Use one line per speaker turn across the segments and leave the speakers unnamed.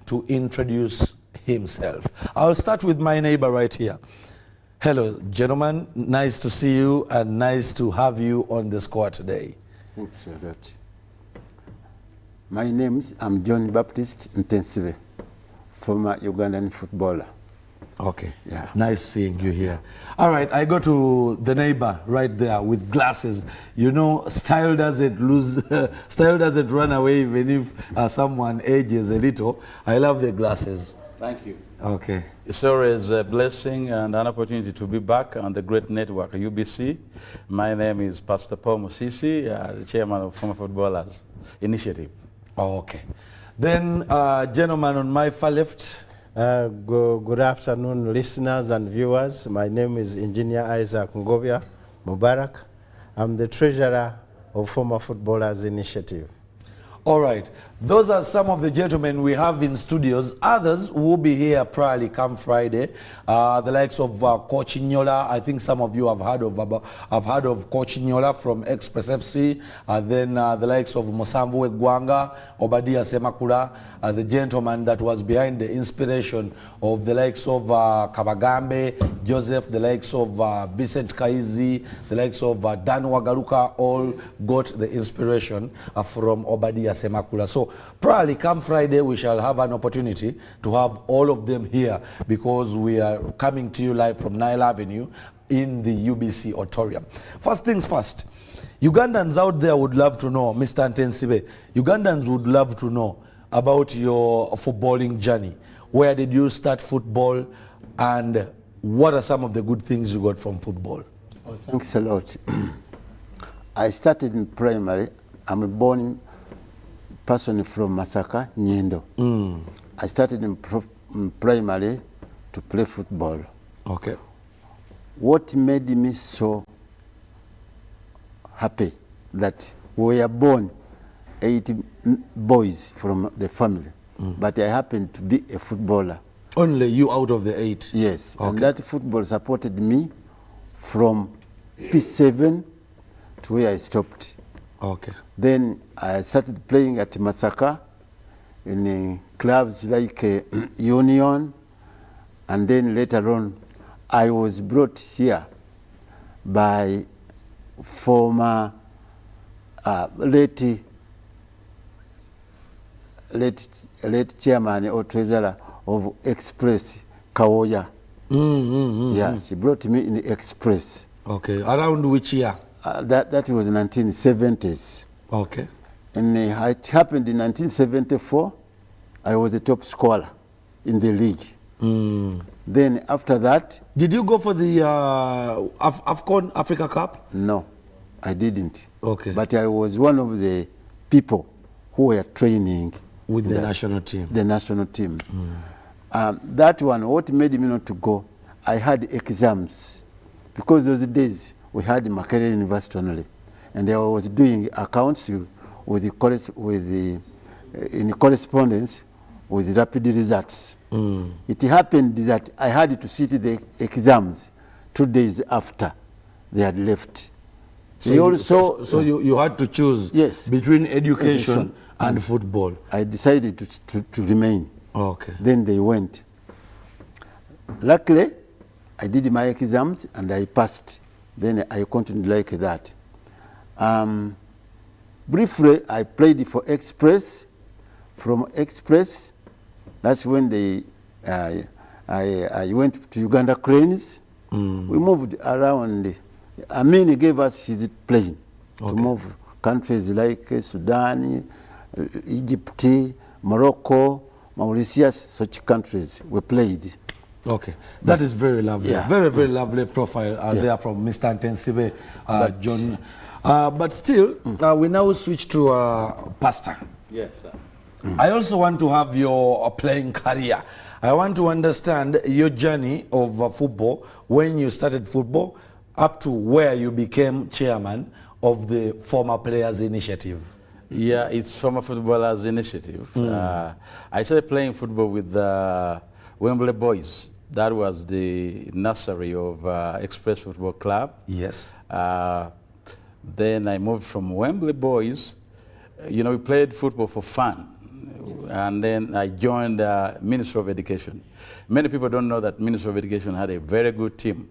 to introduce himself. I'll start with my neighbor right here. Hello, gentlemen. Nice to see you and nice to have you on the squad today.
Thanks a lot. My name is John Baptist Ntensibe, former Ugandan footballer.
Okay.
Yeah.
Nice seeing you here. All right, I go to the neighbor right there with glasses. You know, style doesn't lose, style doesn't run away even if someone ages a little. I love the glasses.
Thank you.
Okay.
It's always a blessing and an opportunity to be back on the great network, UBC. My name is Pastor Paul Musisi, the chairman of Former Footballers Initiative.
Okay. Then, gentleman on my far left.
Good afternoon, listeners and viewers. My name is Engineer Isaac Ngovia Mubarak. I'm the treasurer of Former Footballers Initiative.
All right. Those are some of the gentlemen we have in studios. Others will be here probably come Friday. The likes of Coach Nyola. I think some of you have heard of Coach Nyola from Express FC. Then the likes of Mosambu Gwanga, Obadia Semakula, the gentleman that was behind the inspiration of the likes of Kabagambe, Joseph, the likes of Vincent Kaizi, the likes of Dan Wagaruka, all got the inspiration from Obadia Semakula. So probably come Friday we shall have an opportunity to have all of them here because we are coming to you live from Nile Avenue in the UBC auditorium. First things first, Ugandans out there would love to know, Mr. Ntensibe, Ugandans would love to know about your footballing journey. Where did you start football and what are some of the good things you got from football?
Oh, thanks a lot. I started in primary. I'm a born person from Masaka, Nyendo. I started in primary to play football.
Okay.
What made me so happy that we were born 8 boys from the family, but I happened to be a footballer.
Only you out of the 8?
Yes,
okay.
And that football supported me from P7 to where I stopped.
Okay.
Then I started playing at Masaka in clubs like Union, and then later on I was brought here by former late chairman or treasurer of Express, Kawoya. Yeah, she brought me in Express.
Okay, around which year?
That was 1970s.
Okay.
And it happened in 1974. I was the top scorer in the league. Then after that...
Did you go for the AFCON Africa Cup?
No, I didn't.
Okay.
But I was one of the people who were training
with the national team.
The national team. That one, what made me not to go, I had exams. Because those days, we had Makerere University only. And I was doing accounts with in correspondence with rapid results. It happened that I had to sit the exams 2 days after they had left.
So, you had to choose between education and football.
I decided to remain.
Okay.
Then they went. Luckily, I did my exams and I passed. Then I continued like that. Briefly, I played for Express. From Express, that's when I went to Uganda Cranes. We moved around. Amin gave us his plane to move countries like Sudan, Egypt, Morocco, Mauritius, such countries we played.
Okay, that is very lovely. Yeah. Very, very lovely profile there from Mr. Ntensibe, John. But still, we now switch to Pastor.
Yes, sir.
I also want to have your playing career. I want to understand your journey of football, when you started football, up to where you became chairman of the Former Players Initiative.
Yeah, it's Former Footballers Initiative. I started playing football with the Wembley Boys. That was the nursery of Express Football Club.
Yes.
Then I moved from Wembley Boys. You know, we played football for fun. and then I joined Ministry of Education. Many people don't know that Ministry of Education had a very good team.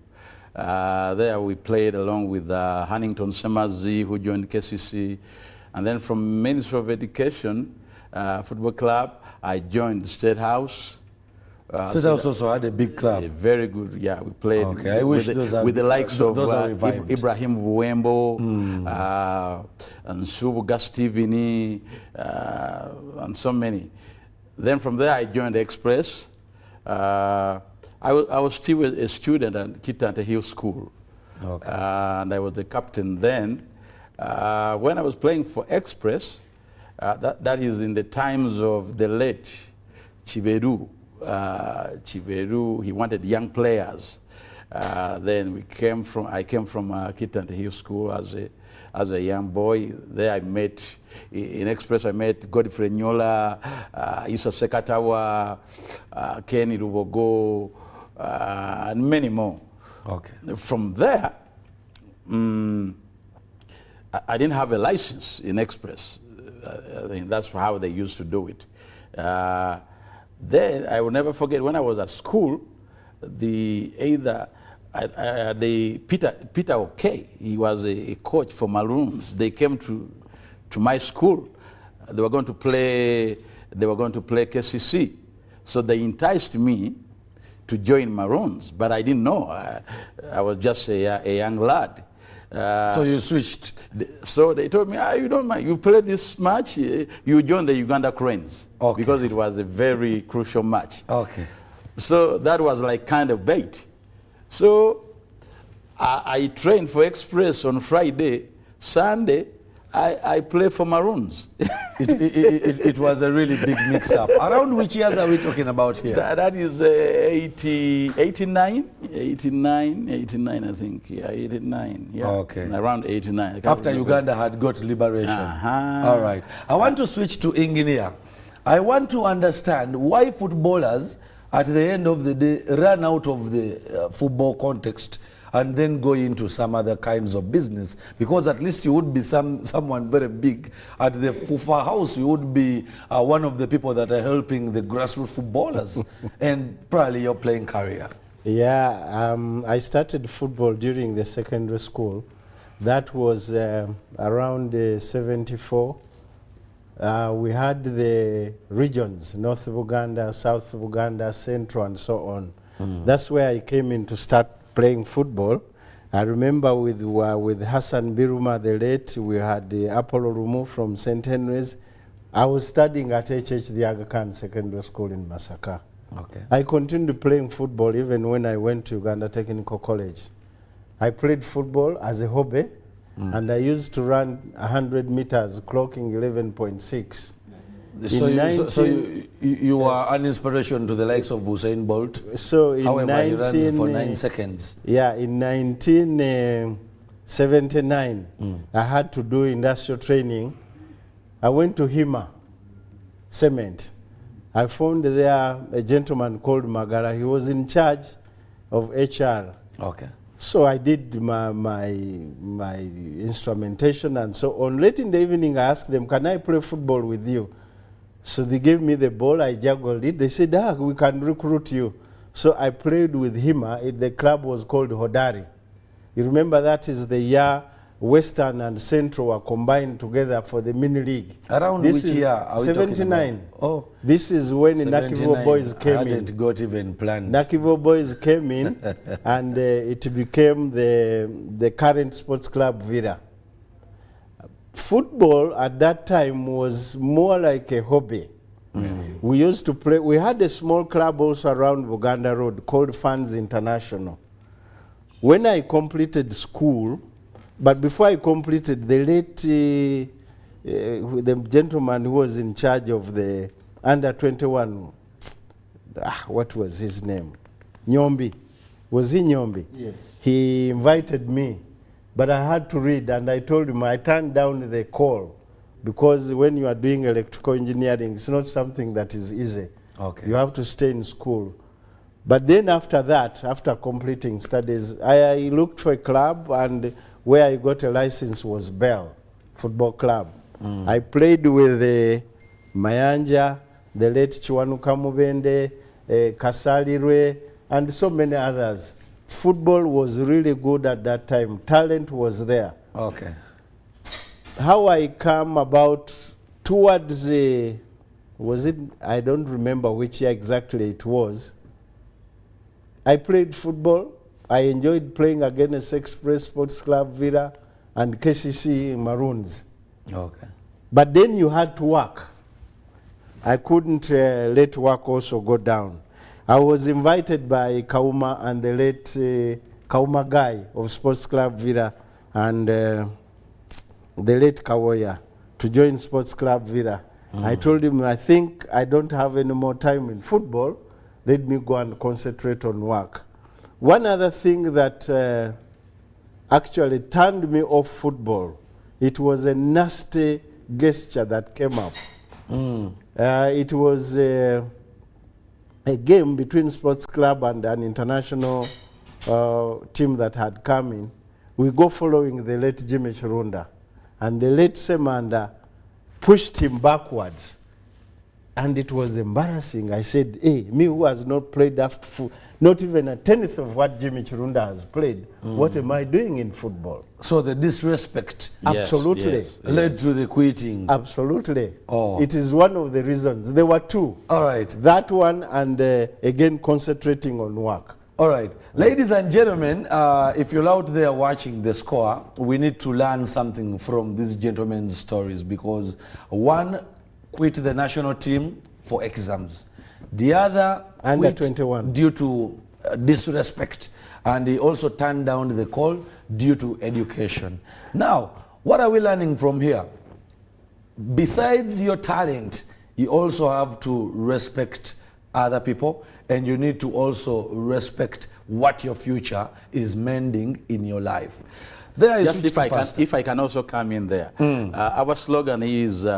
There we played along with Huntington Semazi, who joined KCC. And then from Ministry of Education, Football Club, I joined the State House.
State House also had a big club.
Very good, yeah. We played
Okay, I wish
with the likes of
revived.
Ibrahim Buembo, and Subuga Steveni, and so many. Then from there I joined Express. I was still a student at Kitante Hill School.
Okay.
And I was the captain then. When I was playing for Express, that is in the times of the late Chiveru. Chiveru, he wanted young players. Then I came from Kitante Hill School as a young boy. There I met, in Express I met Godfrey Nyola, Isa Sekatawa, Kenny Rubogo, and many more.
Okay.
From there, I didn't have a license in Express. I think that's how they used to do it. Then I will never forget when I was at school, Peter O'Kay, he was a coach for Maroons. They came to my school. They were going to play KCC. So they enticed me to join Maroons, but I didn't know. I was just a young lad.
So you switched.
So they told me, you don't mind, you play this match, you join the Uganda Cranes.
Okay.
Because it was a very crucial match.
Okay.
So that was like kind of bait. So I trained for Express on Friday. Sunday, I play for Maroons.
It was a really big mix-up. Around which years are we talking about here?
That is 89, I think. Yeah, 89. Yeah.
Okay.
Around 89.
After Uganda had got liberation.
Uh-huh.
All right. I want to switch to engineer. I want to understand why footballers, at the end of the day, run out of the football context and then go into some other kinds of business, because at least you would be someone very big. At the Fufa House, you would be one of the people that are helping the grassroots footballers, and probably your playing career.
Yeah, I started football during the secondary school. That was around 74. We had the regions, North Buganda, South Buganda, Central, and so on. That's where I came in to start playing football. I remember with Hassan Biruma the late, we had Apollo Rumu from St. Henry's. I was studying at HH the Aga Khan Secondary School in Masaka.
Okay.
I continued playing football even when I went to Uganda Technical College. I played football as a hobby, and I used to run 100 meters, clocking 11.6.
So you were an inspiration to the likes of Usain Bolt.
So in
However, he runs for 9 seconds.
Yeah, in 1979, I had to do industrial training. I went to Hima Cement. I found there a gentleman called Magara. He was in charge of HR.
Okay.
So I did my instrumentation and so on. Late in the evening, I asked them, can I play football with you? So they gave me the ball, I juggled it. They said, we can recruit you. So I played with Hima. The club was called Hodari. You remember that is the year Western and Central were combined together for the mini league.
Around
this
which
is
year are we
79.
talking about? Oh,
this is when the Nakivo boys came
I
in.
hadn't got even planned.
Nakivo boys came in, and it became the current sports club Vira. Football at that time was more like a hobby. We used to play. We had a small club also around Buganda Road called Fans International. When I completed school, but before I completed, the late the gentleman who was in charge of the under 21, what was his name? Nyombi. Was he Nyombi?
Yes.
He invited me, but I had to read, and I told him I turned down the call, because when you are doing electrical engineering, it's not something that is easy.
Okay.
You have to stay in school. But then after that, after completing studies, I looked for a club, and where I got a license was Bell Football Club. I played with Mayanja, the late Chiwanuka Mubende, Kasalirwe, and so many others. Football was really good at that time. Talent was there.
Okay.
How I come about towards was it, I don't remember which year exactly it was. I played football. I enjoyed playing against Express Sports Club, Villa, and KCC Maroons.
Okay. But
then you had to work. I couldn't let work also go down. I was invited by Kauma and the late Kauma Guy of Sports Club Villa and the late Kawoya to join Sports Club Villa. I told him, I think I don't have any more time in football. Let me go and concentrate on work. One other thing that actually turned me off football, it was a nasty gesture that came up. It was a game between Sports Club and an international team that had come in. We go following the late Jimmy Chirunda, and the late Semanda pushed him backwards. And it was embarrassing. I said, hey, me who has not played after not even a tenth of what Jimmy Chirunda has played, what am I doing in football?
So the disrespect
absolutely
led to the quitting.
Absolutely.
Oh.
It is one of the reasons. There were two.
All right.
That one and again concentrating on work.
All right. Ladies and gentlemen, if you're out there watching The Score, we need to learn something from these gentlemen's stories, because one quit the national team for exams. The other
Under
quit
21
due to disrespect, and he also turned down the call due to education. Now, what are we learning from here? Besides your talent, you also have to respect other people, and you need to also respect what your future is mending in your life. There is
just if I can also come in there. Our slogan is, we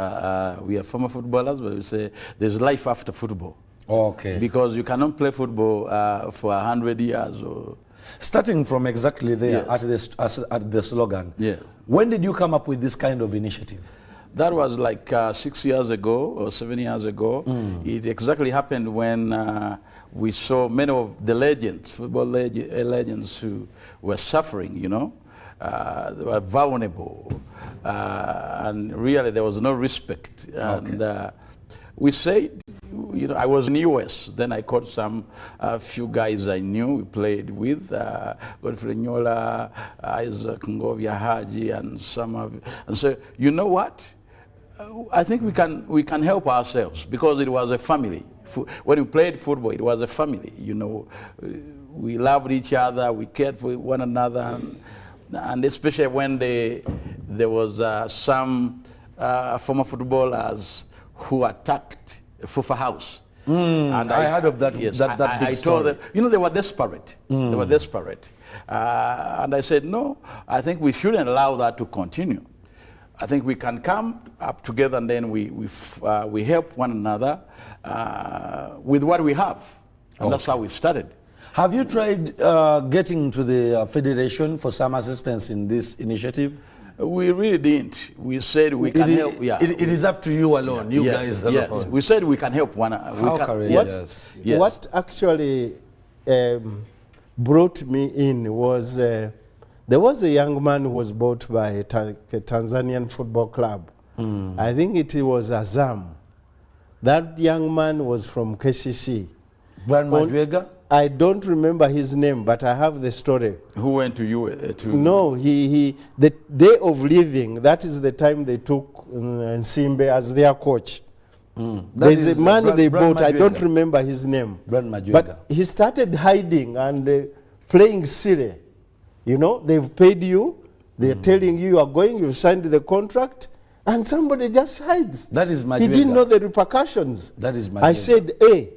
are former footballers, but we say there's life after football.
Okay.
Because you cannot play football for 100 years. Or
starting from exactly there,
yes.
at the slogan.
Yes.
When did you come up with this kind of initiative?
That was like 6 years ago or 7 years ago. It exactly happened when we saw many of the legends, football legends who were suffering, you know. They were vulnerable, and really there was no respect. And we said, you know, I was in the US, then I caught some few guys I knew, we played with, Godfrey Nyola, Isaac Ngovia Haji, and some of, and so, you know what? I think we can help ourselves, because it was a family. When we played football, it was a family, you know. We loved each other, we cared for one another, and especially when there was some former footballers who attacked Fufa House.
And I heard of that.
Yes,
that big
I
story.
told them, you know, they were desperate. They were desperate. And I said, no, I think we shouldn't allow that to continue. I think we can come up together, and then we help one another with what we have. And that's how we started.
Have you tried getting to the Federation for some assistance in this initiative?
We really didn't. We said we can help. Yeah.
It is up to you alone, you guys alone.
Yes. We said we can help one.
Yes.
What actually brought me in was there was a young man who was bought by a Tanzanian football club. I think it was Azam. That young man was from KCC.
Brian Majwega?
I don't remember his name, but I have the story.
Who went to you?
No, the day of leaving, that is the time they took Nsimbe as their coach. There's a man they bought, I don't remember his name. But he started hiding and playing silly. You know, they've paid you, they're telling you are going, you've signed the contract, and somebody just hides.
That is Majwega.
He didn't know the repercussions.
That is Majwega.
I said, hey,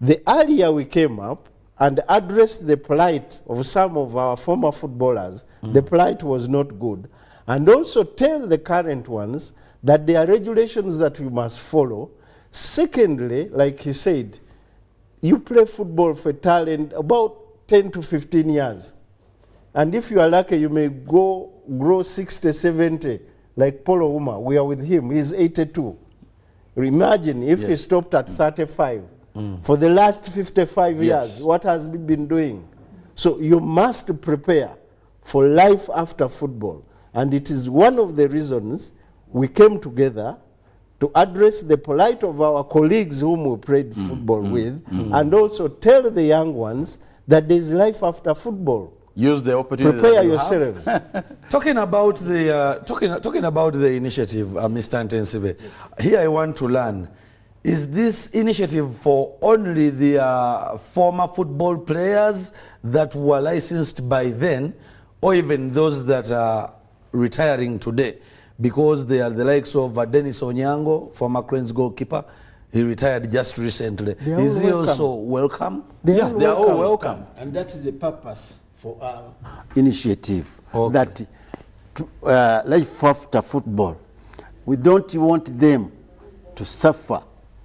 the earlier we came up and addressed the plight of some of our former footballers, the plight was not good. And also tell the current ones that there are regulations that we must follow. Secondly, like he said, you play football for talent about 10 to 15 years. And if you are lucky, you may grow 60, 70, like Paulo Uma. We are with him, he's 82. Imagine if he stopped at 35. For the last 55 years, what has he been doing? So you must prepare for life after football. And it is one of the reasons we came together to address the plight of our colleagues whom we played football with, and also tell the young ones that there is life after football.
Use the opportunity.
Prepare
that you
yourselves.
Talking about the talking about the initiative, Mr. Ntensibe, here I want to learn: is this initiative for only the former football players that were licensed by then, or even those that are retiring today? Because they are the likes of Dennis Onyango, former Cranes goalkeeper. He retired just recently. Is he also welcome?
They are all welcome. And that's the purpose for our initiative. That life after football, we don't want them to suffer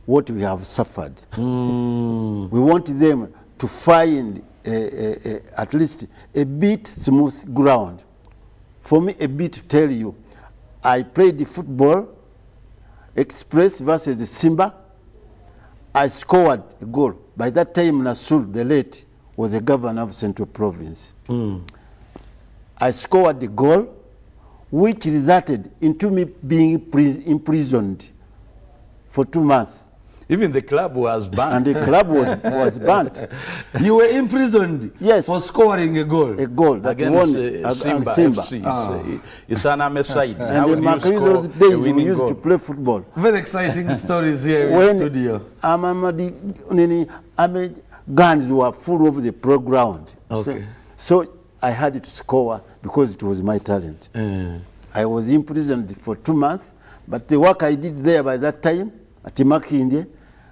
what we have suffered. We want them to find at least a bit smooth ground. For me, a bit to tell you, I played the football, Express versus Simba. I scored a goal. By that time, Nasul, the late, was the governor of Central Province. I scored the goal, which resulted into me being imprisoned for 2 months.
Even the club was banned.
And the club was banned.
You were imprisoned,
yes,
for scoring a goal.
A goal that
against
won
Simba.
Simba.
FC. It's an side.
And in those days, we used to play football.
Very exciting stories here in the studio.
Guns were full of the playground.
Okay.
So I had to score because it was my talent. I was imprisoned for 2 months, but the work I did there by that time at Makindye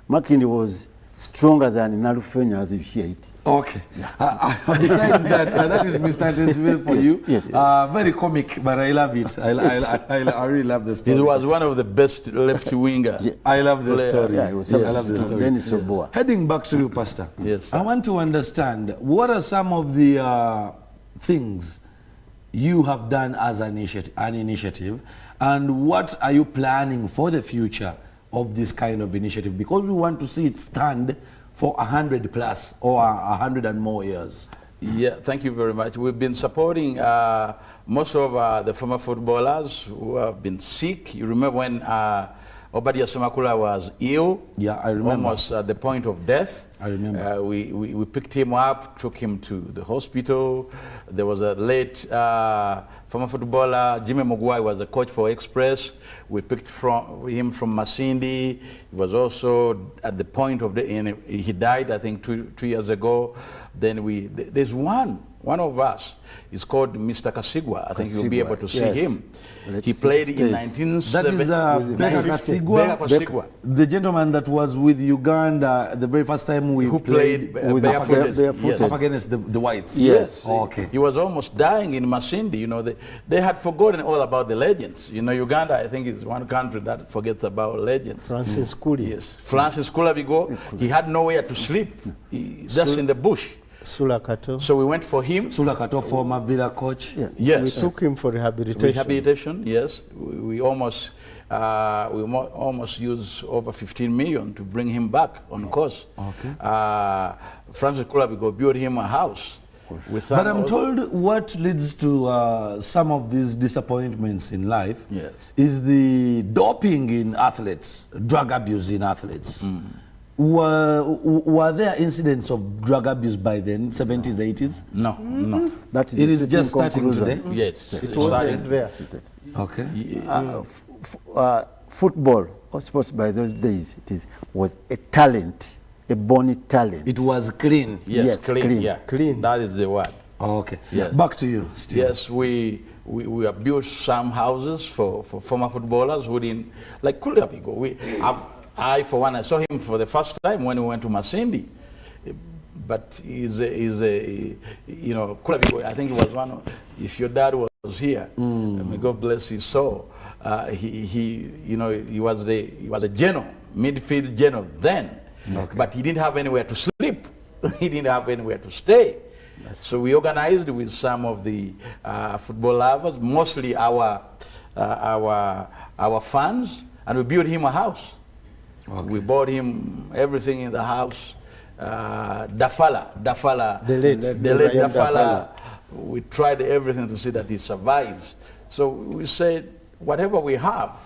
was stronger than Nalufenya as you hear it.
Okay. Besides that, that is Mr. Ntensibe for you.
Yes.
Very comic, but I love it. I really love the story.
He was one of the best left winger.
Yes.
I love the story.
Yeah, it was
I love the story.
Dennis Oboa.
Heading back to you, Pastor.
Yes,
I want to understand, what are some of the things you have done as an initiative, and what are you planning for the future of this kind of initiative? Because we want to see it stand for 100 plus or 100 and more years.
Yeah, thank you very much. We've been supporting most of the former footballers who have been sick. You remember when Obadiah Semakula was ill?
Yeah, I remember.
Almost at the point of death.
I remember.
We picked him up, took him to the hospital. There was a late former footballer, Jimmy Mugwai, was a coach for Express. We picked him from Masindi. He was also at the point of he died, I think, two years ago. Then there's one of us. It's called Mr. Kasigwa. I think you'll be able to see him. He played in 1970.
That is Beka Kasigwa, the gentleman that was with Uganda the very first time we
played
barefooted,
yes,
up against the whites.
Yes.
Oh, okay.
He was almost dying in Masindi. You know, they had forgotten all about the legends. You know, Uganda, I think, is one country that forgets about legends.
Francis Kuli.
Yes. Francis Kulabigo, he had nowhere to sleep, just in the bush.
Sulakato.
So we went for him.
Sulakato, former Villa coach.
Yeah.
Yes.
We took him for rehabilitation.
Rehabilitation, yes. We almost used over 15 million to bring him back on course.
Okay.
Francis Kulabigo built him a house.
But I'm told what leads to some of these disappointments in life,
yes,
is the doping in athletes, drug abuse in athletes. Were there incidents of drug abuse by then, 70s, 80s?
No, no.
That is
It is just starting today?
Yes.
It wasn't there.
Okay.
Football or sports by those days, was a talent, a born talent.
It was clean.
Yes, clean. Yeah,
Clean.
That is the word.
Okay.
Yes.
Back to you, Steve.
Yes, we have built some houses for former footballers who didn't, like Kulabigo. I, for one, I saw him for the first time when we went to Masindi. But he's a you know, Kulabigo, I think he was one of, if your dad was here, may God bless his soul, you know, he was a general, midfield general then, but he didn't have anywhere to sleep. He didn't have anywhere to stay. So we organized with some of the football lovers, mostly our fans, and we built him a house.
Okay.
We bought him everything in the house. Dafala,
The late
Dafala. We tried everything to see that he survives. So we said, whatever we have,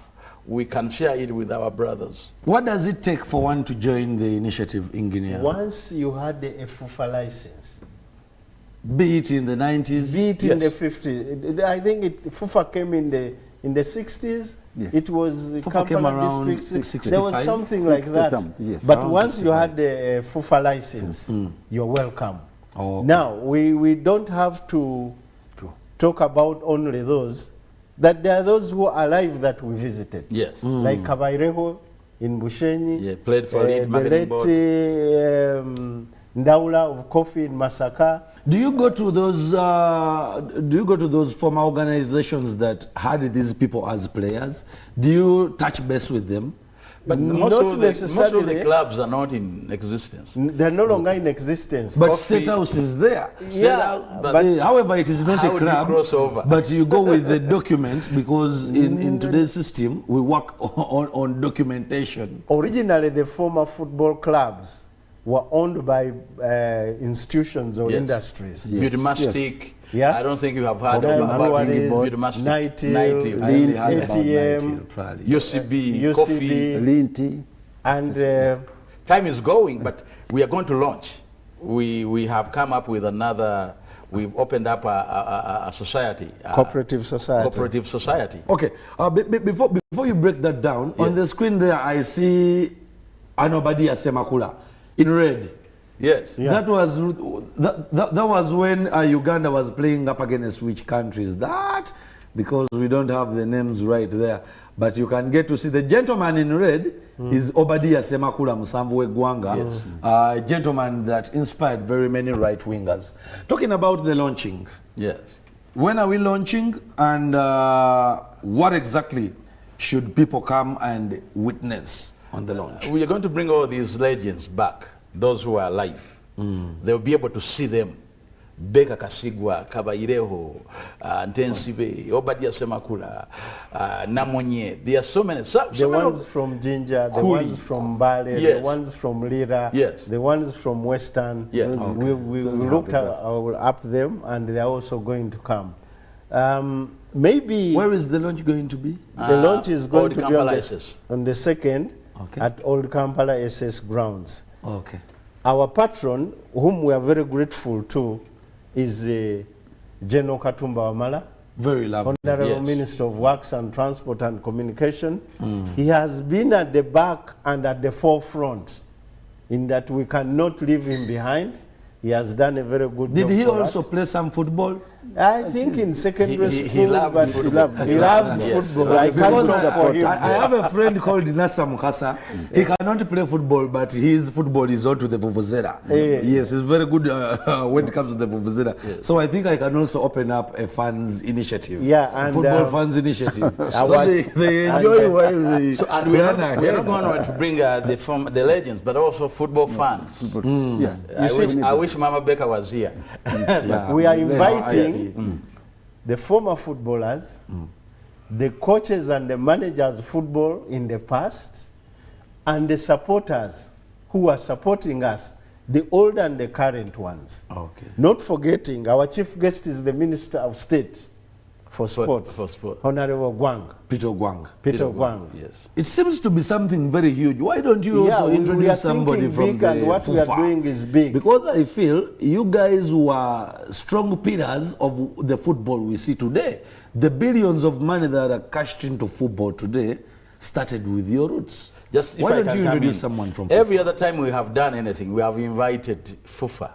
we can share it with our brothers.
What does it take for one to join the initiative in Guinea?
Once you had the FUFA license,
Be it in the 90s?
be it in the
Yes.
50s, I think FUFA came in the 60s.
Yes.
It was
FUFA came
Kampala
around
district. There was
65?
something like that.
60-something, yes.
But
Around
once you
65.
had the FUFA license, you're welcome.
Oh, okay.
Now, we don't have to talk about only those, that there are those who are alive that we visited.
Yes.
Like Kabaireho in Bushenyi.
Yeah, played for it,
the
marketing
late
board.
Ndaula of Coffee in Masaka.
Do you go to those former organizations that had these people as players? Do you touch base with them?
But
Not
most of the
necessarily.
clubs are not in existence.
They're no longer in existence.
But
Coffee-
State House is there.
Yeah,
but
However, it is not
how
a
do you
club,
cross over?
but you go with the document because in today's system, we work on documentation.
Originally, the former football clubs were owned by institutions or
Yes.
industries.
Beauty Mastic.
Yeah.
I don't think you have heard
Them
about
Breweries,
Beauty Mastic.
Nightil,
Nightil.
I only had about
ATM,
90, probably.
UCB,
UCB.
Coffee.
Linti.
and
Time is going, but we are going to launch. We have come up with another, we've opened up a society.
cooperative society.
Cooperative society.
Okay, before you break that down, on
Yes.
the screen there, I see Anobadia Semakula in red.
Yes.
Yeah.
That was when Uganda was playing up against which countries? That, because we don't have the names right there. But you can get to see the gentleman in red is Obadia Semakula Musambu Gwanga,
Yes.
a gentleman that inspired very many right wingers. Talking about the launching,
Yes.
when are we launching, and what exactly should people come and witness on the launch?
We are going to bring all these legends back, those who are alive. They'll be able to see them. Beka Kasigwa, Kabaireho, Ntensibe, Obadia Semakula, Namonye. There are so many.
The ones from Jinja, the
Kuli.
ones from Bale, the
Yes.
ones from Lira,
Yes.
the ones from Western.
Yes.
We looked up them, and they are also going to come. Maybe
Where is the launch going to be?
the launch is going
Old
to be
Kampala SS.
on the 2nd
Okay.
at Old Kampala SS grounds.
Okay.
Our patron, whom we are very grateful to, is General Katumba Wamala,
Very lovely.
Honorable
Yes.
Minister of Works and Transport and Communication. He has been at the back and at the forefront in that we cannot leave him behind. He has done a very good
Did
job
he
for
also
us.
play some football?
I think in secondary
He
school,
loved
but
football.
he loved
Yes.
football. I can't
Because
talk for him.
I have a friend called Nasa Mukasa. He cannot play football, but his football is on to the Vuvuzela. Yes, he's very good when it comes to the Vuvuzela. So I think I can also open up a fans initiative.
Yeah, and,
football fans initiative. so
our-
they enjoy while they.
So, and we're not going to bring the legends, but also football fans.
Yeah.
I wish Mama Becca was here.
We are inviting the former footballers, the coaches and the managers of football in the past, and the supporters who are supporting us, the old and the current ones.
Okay.
Not forgetting, our chief guest is the Minister of State for Sports,
for sport.
Honorable Gwang,
Peter Gwang.
Peter Gwang.
Yes.
It seems to be something very huge. Why don't you
Yeah,
also
we
introduce
are
somebody
thinking
from
big,
the
and what we are
FUFA?
doing is big.
Because I feel you guys were strong pillars of the football we see today. The billions of money that are cashed into football today started with your roots.
Just if
Why
I
don't
can
you
come
introduce
in.
someone from
Every
FUFA?
other time we have done anything, we have invited FUFA.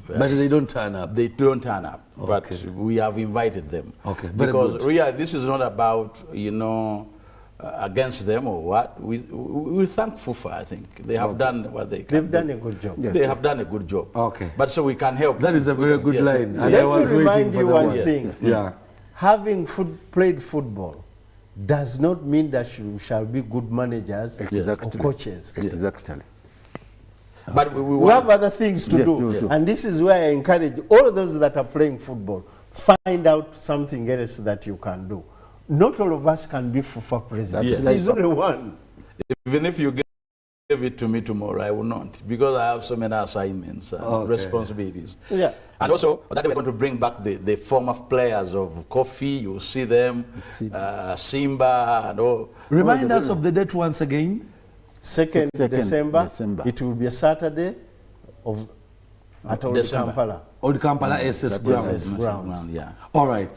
But they don't turn up.
They don't turn up, but we have invited them.
Okay, very
because
good.
really, this is not about, against them or what. We thank FUFA, I think. They have done what they can.
They've done a good job.
They have done a good job.
Okay.
But so we can help.
That is a very good
Yes.
line. And I
Let
was
me
waiting
remind
for
you
the
one
one.
thing.
Yeah.
Having played football does not mean that you shall be good managers or
Exactly.
coaches.
Exactly.
But we
We have
want,
other things to
Yes,
do.
to do.
And this is where I encourage all those that are playing football, find out something else that you can do. Not all of us can be FUFA presidents.
Yes.
There's only one.
even if you get it to me tomorrow, I will not, because I have so many assignments, responsibilities.
Yeah.
And also, that we're going to bring back the former players of Kofi. You'll see them, Simba, and all.
Remind us of the date once again.
2nd
December.
It will be a Saturday at Old Kampala.
Old Kampala SS Grounds.
Grounds.
Yeah.
All right.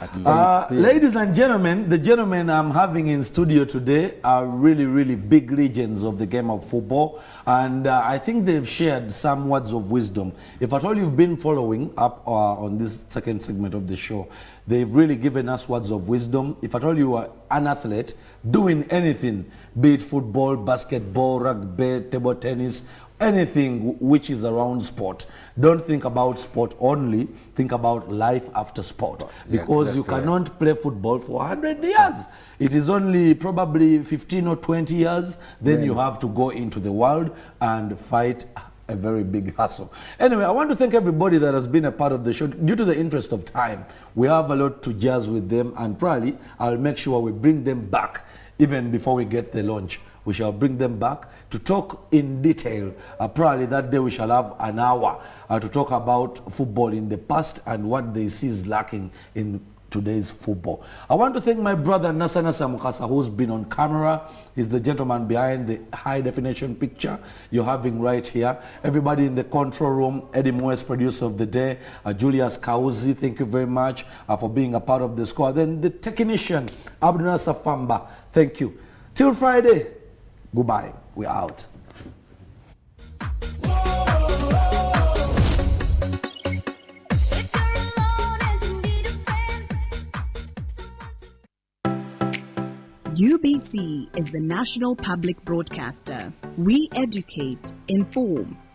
Ladies and gentlemen, the gentlemen I'm having in studio today are really, really big legends of the game of football. And I think they've shared some words of wisdom. If at all you've been following up on this second segment of the show, they've really given us words of wisdom. If at all you are an athlete doing anything, be it football, basketball, rugby, table tennis, anything which is around sport, don't think about sport only, think about life after sport, because you cannot play football for 100 years. It is only probably 15 or 20 years, then you have to go into the world and fight a very big hustle. Anyway, I want to thank everybody that has been a part of the show. Due to the interest of time, we have a lot to jazz with them, and probably I'll make sure we bring them back even before we get the launch. We shall bring them back to talk in detail. Probably that day we shall have an hour to talk about football in the past and what they see is lacking in today's football. I want to thank my brother Nasa Mukasa, who's been on camera. He's the gentleman behind the high definition picture you're having right here. Everybody in the control room, Eddie Moyes, producer of the day, Julius Kauzi, thank you very much for being a part of the squad. Then the technician, Abduna Safamba, thank you. Till Friday, goodbye. We're out.
UBC is the national public broadcaster. We educate, inform,